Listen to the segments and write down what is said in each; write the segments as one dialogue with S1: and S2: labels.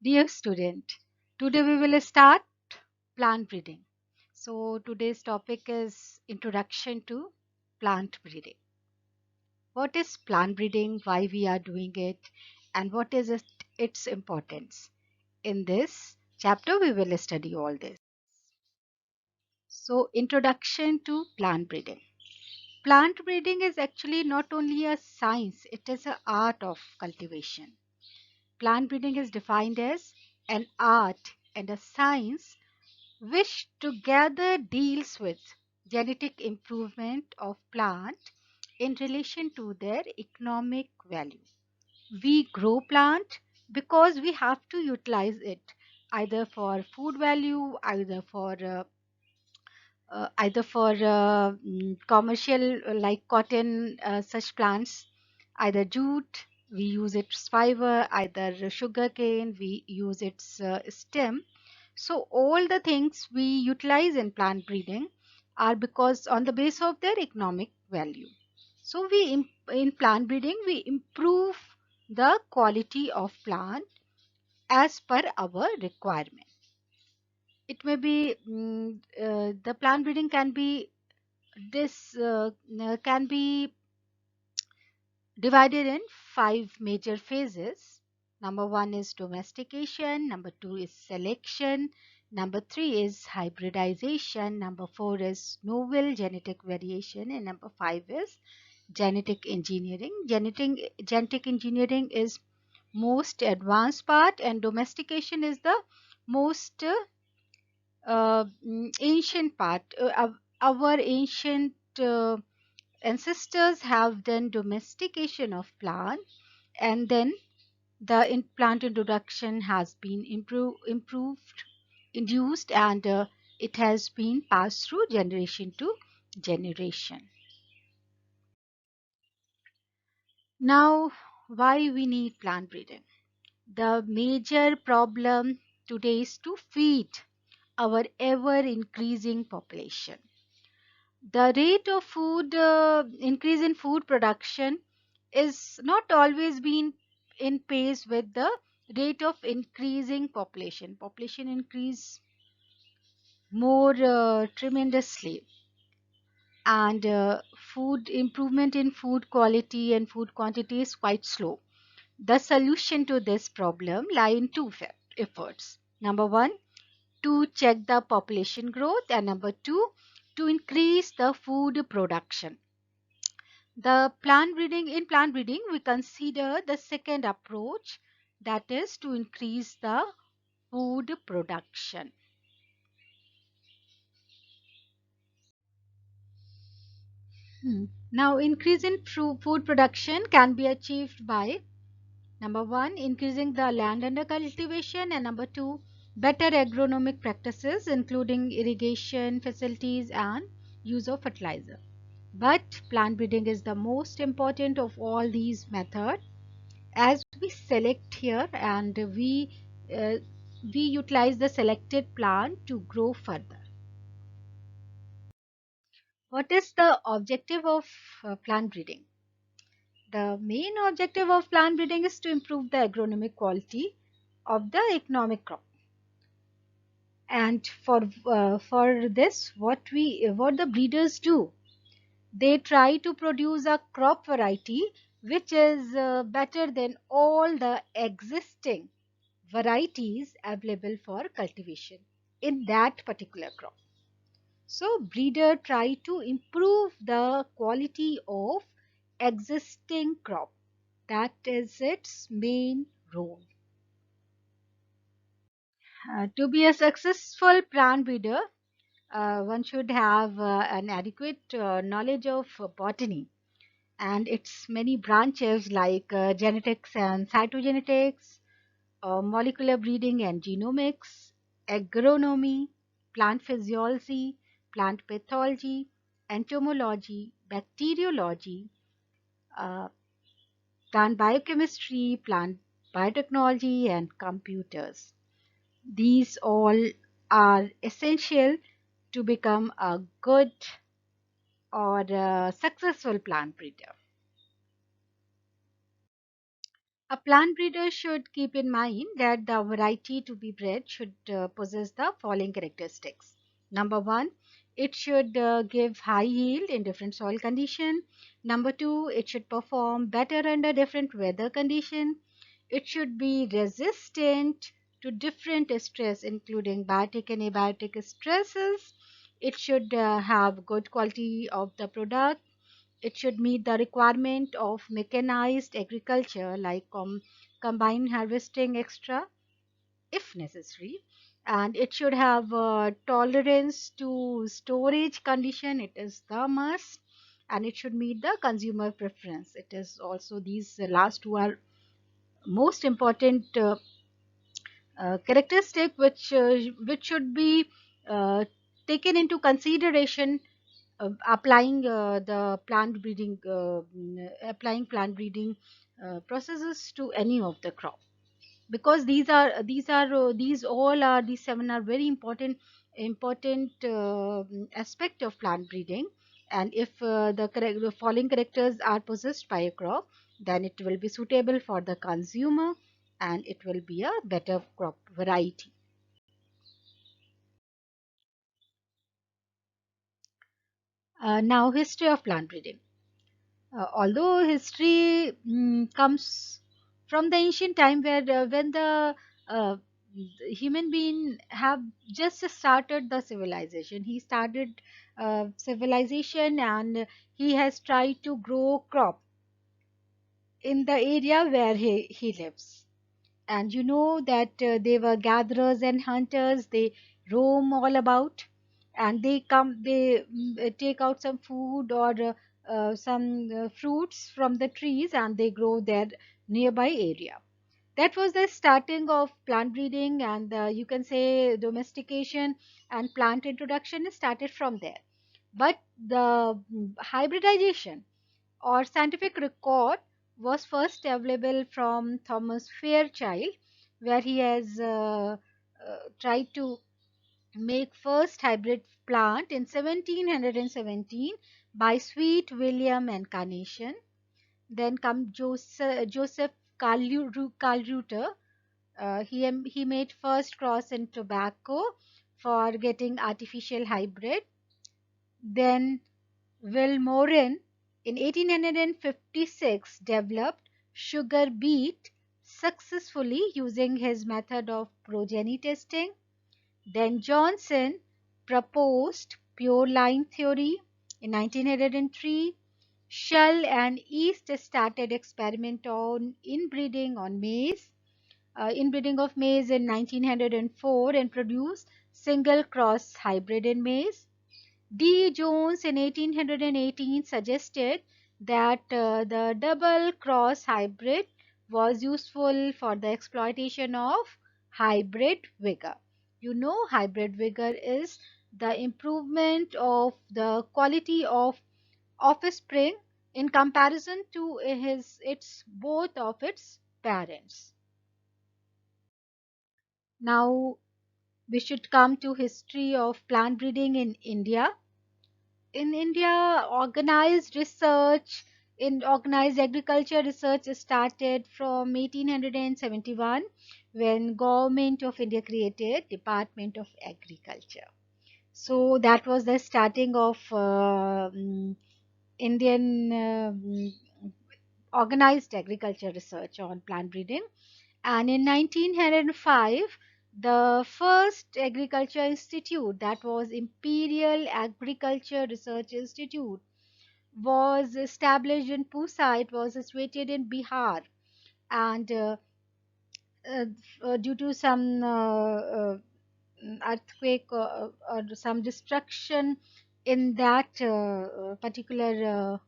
S1: Dear student, today we will start plant breeding. So today's topic is introduction to plant breeding. What is plant breeding, why we are doing it, and what is its importance? In this chapter we will study all this. So introduction to plant breeding. Plant breeding is actually not only a science, it is an art of cultivation. Plant breeding is defined as an art and a science which together deals with genetic improvement of plant in relation to their economic value. We grow plant because we have to utilize it either for food value, either for commercial like cotton, such plants, either jute, we use its fiber, either sugar cane, we use its stem. So all the things we utilize in plant breeding are because on the base of their economic value. So in plant breeding we improve the quality of plant as per our requirement. It may be the plant breeding can be this can be divided in five major phases. Number one is domestication, number two is selection, number three is hybridization, number four is novel genetic variation, and number five is genetic engineering. Genetic engineering is most advanced part, and domestication is the most ancient part. Our ancient ancestors have done domestication of plant, and then the plant introduction has been improved, induced, and it has been passed through generation to generation. Now, why we need plant breeding? The major problem today is to feed our ever increasing population. The rate of food increase in food production is not always been in pace with the rate of increasing population increase more tremendously, and food improvement in food quality and food quantity is quite slow. The solution to this problem lie in two efforts. Number one, to check the population growth, and number two, to increase the food production. The plant breeding, we consider the second approach, that is to increase the food production. Now, increase in food production can be achieved by number one, increasing the land under cultivation, and number two, better agronomic practices, including irrigation facilities and use of fertilizer. But plant breeding is the most important of all these methods, as we select here and uh, we utilize the selected plant to grow further. What is the objective of plant breeding? The main objective of plant breeding is to improve the agronomic quality of the economic crop. And for this, what the breeders do, they try to produce a crop variety which is better than all the existing varieties available for cultivation in that particular crop. So breeder try to improve the quality of existing crop. That is its main role. To be a successful plant breeder, one should have an adequate knowledge of botany and its many branches like genetics and cytogenetics, molecular breeding and genomics, agronomy, plant physiology, plant pathology, entomology, bacteriology, uh, plant biochemistry, plant biotechnology, and computers. These all are essential to become a good or a successful plant breeder. A plant breeder should keep in mind that the variety to be bred should possess the following characteristics. Number one, it should give high yield in different soil condition. Number two, it should perform better under different weather condition. It should be resistant to different stress, including biotic and abiotic stresses. It should have good quality of the product. It should meet the requirement of mechanized agriculture like combined harvesting extra if necessary, and it should have tolerance to storage condition. It is the must, and it should meet the consumer preference. It is also these last two are most important characteristic which should be uh, taken into consideration applying the plant breeding applying plant breeding processes to any of the crop, because these all are these seven are very important aspect of plant breeding. And if the following characters are possessed by a crop, then it will be suitable for the consumer and it will be a better crop variety. Now, history of plant breeding. Although history comes from the ancient time where when uh, the human being have just started the civilization, he started civilization, and he has tried to grow crop in the area where he lives. And you know that they were gatherers and hunters. They roam all about, and they take out some food or some fruits from the trees, and they grow their nearby area. That was the starting of plant breeding, and you can say domestication and plant introduction started from there. But the hybridization or scientific record was first available from Thomas Fairchild, where he has tried to make first hybrid plant in 1717 by Sweet William and Carnation. Then come Joseph Carl Reuter. He made first cross in tobacco for getting artificial hybrid. Then Vilmorin in 1856 developed sugar beet successfully using his method of progeny testing. Then Johnson proposed pure line theory in 1903. Shull and East started experiment on inbreeding on maize, inbreeding of maize in 1904, and produced single cross hybrid in maize. D. Jones in 1818 suggested that the double cross hybrid was useful for the exploitation of hybrid vigor. You know, hybrid vigor is the improvement of the quality of offspring in comparison to its both of its parents. Now we should come to history of plant breeding in India. In India, organized agriculture research started from 1871, when Government of India created Department of Agriculture. So that was the starting of Indian organized agriculture research on plant breeding. And in 1905, the first agriculture institute, that was Imperial Agriculture Research Institute, was established in Pusa. It was situated in Bihar, and uh, due to some earthquake or some destruction in that particular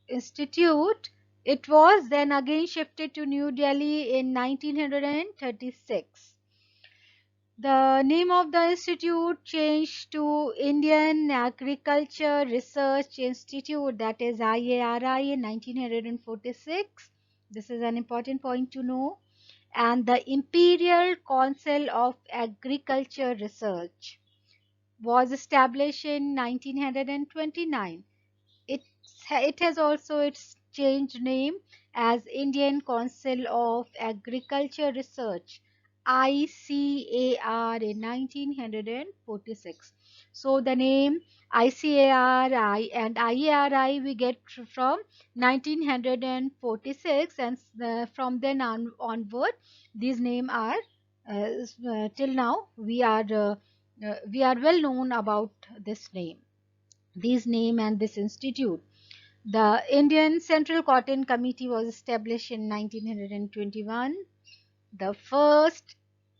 S1: institute, it was then again shifted to New Delhi in 1936. The name of the institute changed to Indian Agriculture Research Institute, that is IARI, in 1946. This is an important point to know. And the Imperial Council of Agriculture Research was established in 1929. It, it has also its changed name, as Indian Council of Agriculture Research, ICAR, in 1946. So the name ICARI and IARI we get from 1946, and from then onward these names are till now we are well known about this name, these name and this institute. The Indian Central Cotton Committee was established in 1921. The first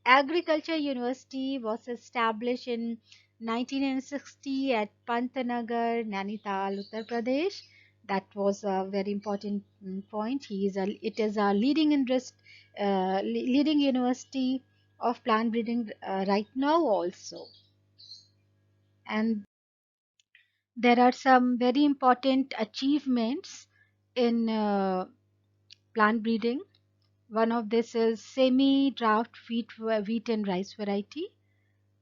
S1: agriculture university was established in 1960 at Pantnagar, Nainital, Uttar Pradesh. That was a very important point. It is a leading university of plant breeding right now also. And there are some very important achievements in plant breeding. One of this is semi-draft wheat and rice variety.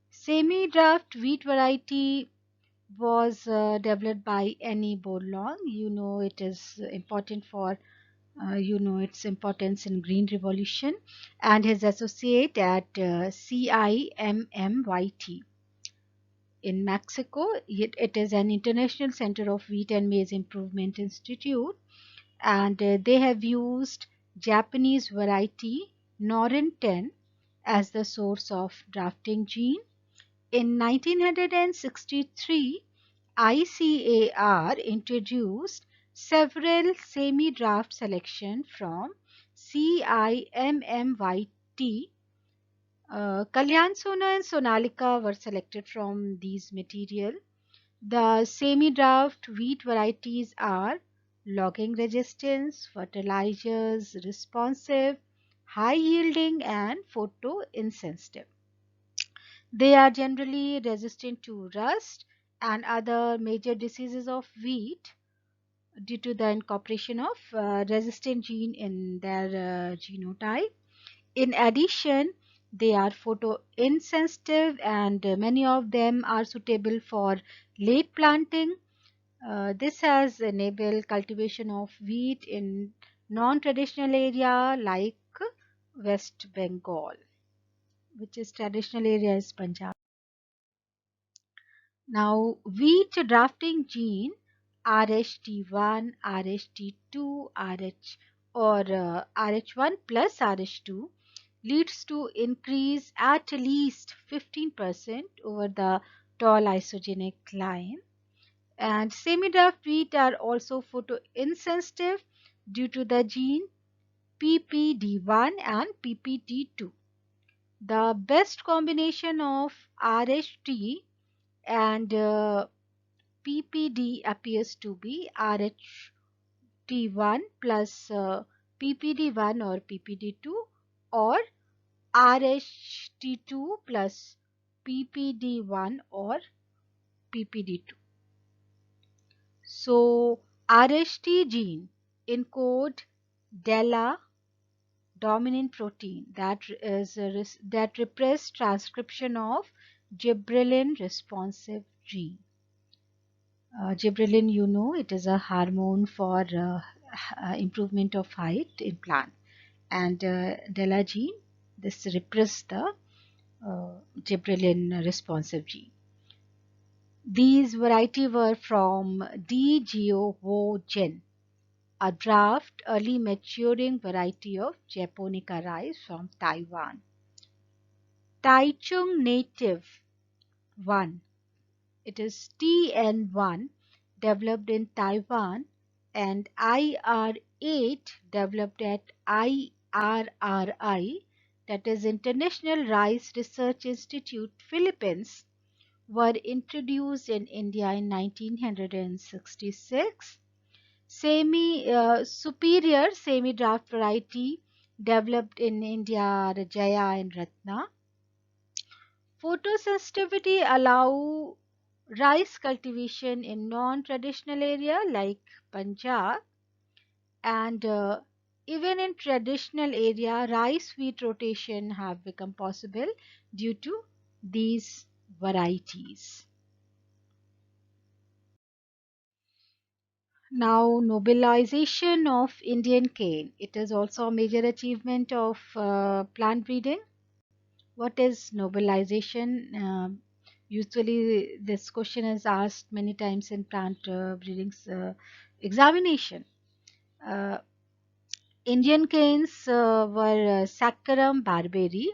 S1: Semi-draft wheat variety was developed by Annie Borlaug. You know it is important for its importance in Green Revolution, and his associate at CIMMYT in Mexico. It is an international center of wheat and maize improvement institute, and they have used Japanese variety Norin 10 as the source of drafting gene. In 1963, ICAR introduced several semi-draft selection from CIMMYT. Kalyan Sona and Sonalika were selected from these material. The semi-draft wheat varieties are logging resistance, fertilizers responsive, high yielding, and photo insensitive. They are generally resistant to rust and other major diseases of wheat due to the incorporation of resistant gene in their genotype. In addition, they are photo insensitive, and many of them are suitable for late planting. This has enabled cultivation of wheat in non-traditional area like West Bengal, which is traditional area is Punjab. Now, wheat drafting gene RHT1, RHT2, RH or RH1 plus RH2 leads to increase at least 15% over the tall isogenic line. And semi-draft wheat are also photoinsensitive due to the gene PPD1 and PPD2. The best combination of RHT and PPD appears to be RHT1 plus PPD1 or PPD2, or RHT2 plus PPD1 or PPD2. So RHT gene encode DELA dominant protein that repress transcription of gibberellin responsive gene. Gibberellin, you know, it is a hormone for improvement of height in plant, and DELA gene, this repress the gibberellin responsive gene. These variety were from D. Geovogen, a draft early maturing variety of Japonica rice from Taiwan. Taichung Native 1, it is TN1, developed in Taiwan, and IR8 developed at IRRI, that is International Rice Research Institute, Philippines, were introduced in India in 1966. Superior semi-draft variety developed in India, Rajaya and Ratna. Photosensitivity allow rice cultivation in non-traditional area like Punjab, and even in traditional area rice wheat rotation have become possible due to these varieties. Now, nobilization of Indian cane. It is also a major achievement of plant breeding. What is nobilization? Usually, this question is asked many times in plant breeding examination. Uh, Indian canes were Saccharum barberi,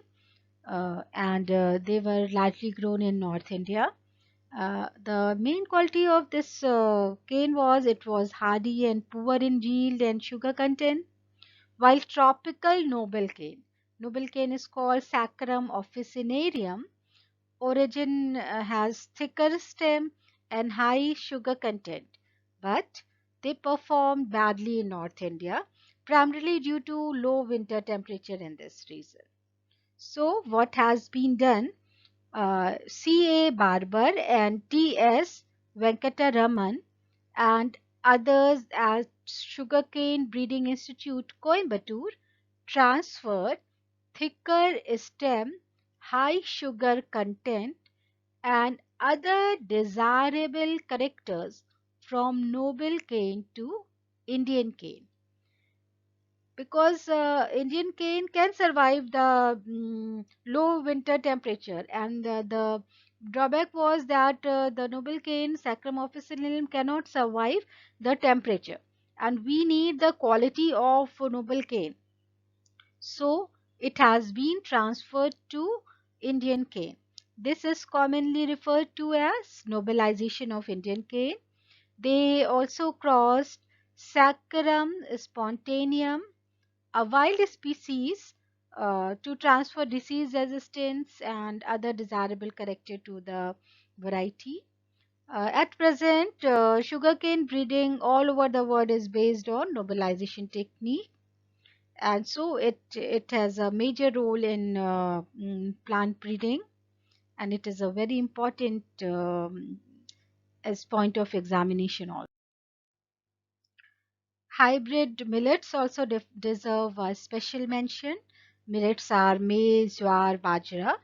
S1: and they were largely grown in North India. The main quality of this cane was it was hardy and poor in yield and sugar content, while tropical noble cane is called Saccharum officinarium. Origin has thicker stem and high sugar content, but they performed badly in North India, primarily due to low winter temperature in this region. So, what has been done? C.A. Barber and T.S. Venkataraman and others at Sugarcane Breeding Institute, Coimbatore, transferred thicker stem, high sugar content, and other desirable characters from noble cane to Indian cane, because Indian cane can survive the low winter temperature, and the drawback was that the noble cane Saccharum officinum cannot survive the temperature, and we need the quality of noble cane. So it has been transferred to Indian cane. This is commonly referred to as nobilization of Indian cane. They also crossed Saccharum spontaneum, a wild species, to transfer disease resistance and other desirable character to the variety. At present, sugarcane breeding all over the world is based on nobilization technique, and so it has a major role in plant breeding, and it is a very important as point of examination also. Hybrid millets also deserve a special mention. Millets are maize, jowar, bajra.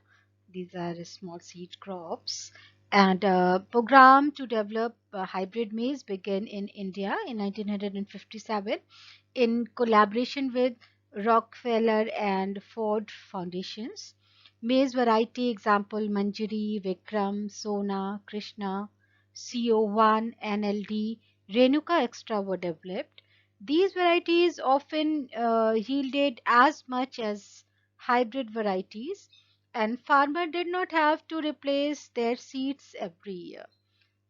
S1: These are small seed crops. And program to develop hybrid maize began in India in 1957 in collaboration with Rockefeller and Ford Foundations. Maize variety example Manjari, Vikram, Sona, Krishna, CO1, NLD, Renuka Extra were developed. These varieties often yielded as much as hybrid varieties, and farmer did not have to replace their seeds every year.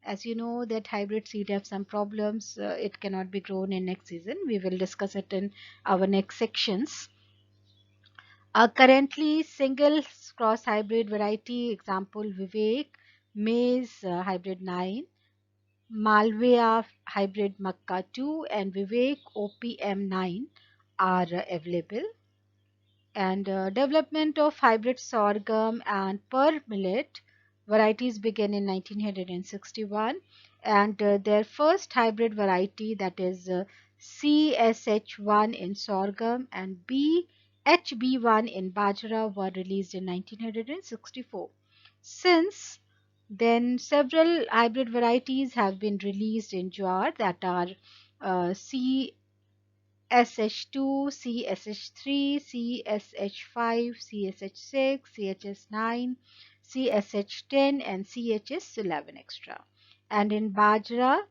S1: As you know that hybrid seed have some problems, it cannot be grown in next season. We will discuss it in our next sections. Currently single cross hybrid variety example Vivek, maize hybrid 9, Malvea hybrid Makka 2 and Vivek OPM 9 are available. And development of hybrid sorghum and pearl millet varieties began in 1961, and their first hybrid variety, that is CSH1 in sorghum and BHB1 in bajra, were released in 1964. Since then several hybrid varieties have been released in jowar, that are C SH2, CSH3, CSH5, CSH6, CHS9, CSH10 and CHS11 extra. And in Bajra,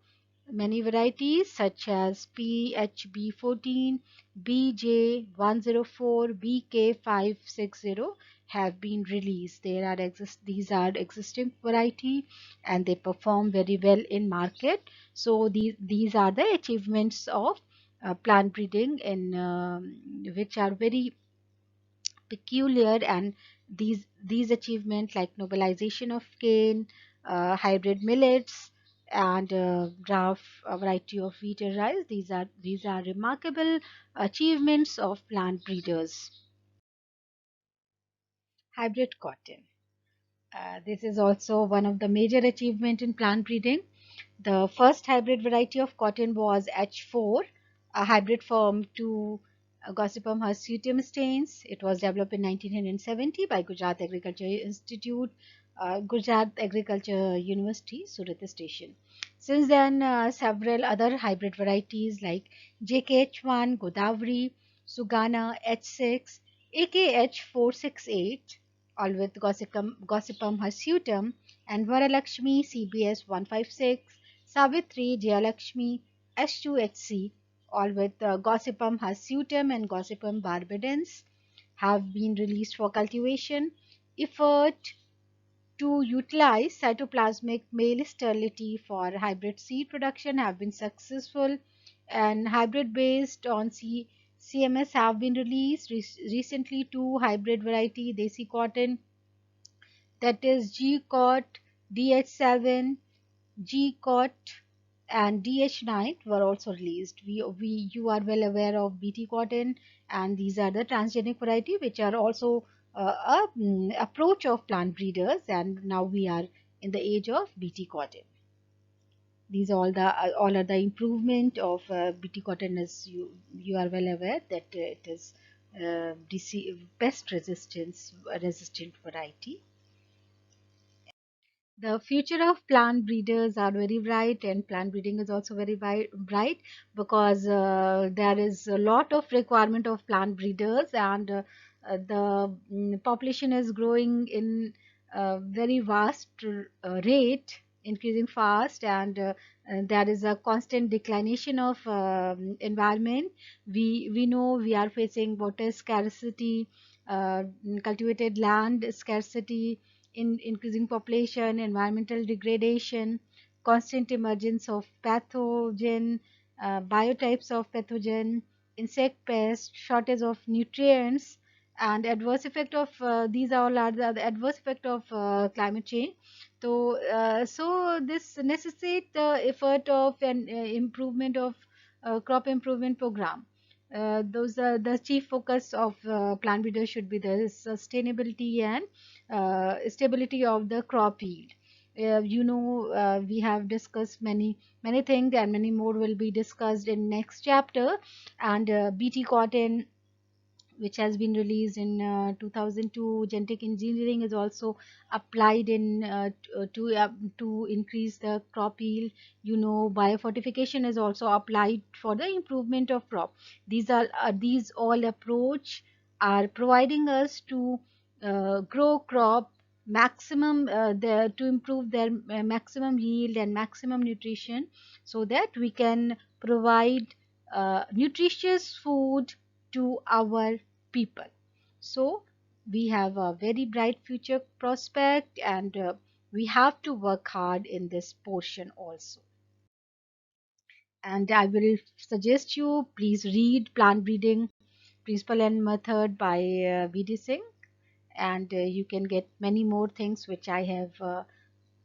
S1: many varieties such as PHB14, BJ104, BK560 have been released. These are existing variety and they perform very well in market. So these are the achievements of plant breeding in which are very peculiar, and these achievements like nobilization of cane, hybrid millets, and drought variety of wheat and rice, these are remarkable achievements of plant breeders. Hybrid cotton. This is also one of the major achievement in plant breeding. The first hybrid variety of cotton was H4, a hybrid form to Gossypum hirsutum stains. It was developed in 1970 by Gujarat Agriculture Institute, Gujarat Agriculture University, Surat Station. Since then, several other hybrid varieties like JKH1, Godavari, Sugana H6, AKH468, all with Gossipum hirsutum, and Varalakshmi CBS 156, Savitri Jayalakshmi S2HC, all with Gossipum hirsutum and Gossipum barbidens, have been released for cultivation. Effort to utilize cytoplasmic male sterility for hybrid seed production have been successful, and hybrid based on CMS have been released recently. Two hybrid variety desi cotton, that is G-Cot DH7, G-Cot and DH9, were also released. You are well aware of BT cotton, and these are the transgenic variety which are also approach of plant breeders, and now we are in the age of BT cotton. These all are the improvement of BT cotton, as you are well aware that it is pest resistant variety. The future of plant breeders are very bright, and plant breeding is also very bright, because there is a lot of requirement of plant breeders, and the population is growing in a very vast rate, increasing fast, and there is a constant declination of environment. We know we are facing water scarcity, cultivated land scarcity, in increasing population, environmental degradation, constant emergence of pathogen, biotypes of pathogen, insect pests, shortage of nutrients, and adverse effect of these all are the adverse effect of climate change. So this necessitates the effort of an improvement of crop improvement program. Those are the chief focus of plant breeders should be the sustainability and stability of the crop yield. We have discussed many things, and many more will be discussed in next chapter. And BT cotton, which has been released in 2002, genetic engineering is also applied in to increase the crop yield. Biofortification is also applied for the improvement of crop. These all approach are providing us to grow crop maximum, to improve their maximum yield and maximum nutrition, so that we can provide nutritious food to our people. So we have a very bright future prospect, and we have to work hard in this portion also. And I will suggest you please read Plant Breeding Principle and Method by VD Singh, and you can get many more things which I have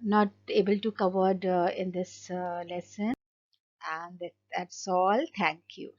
S1: not able to cover in this lesson. And that's all. Thank you.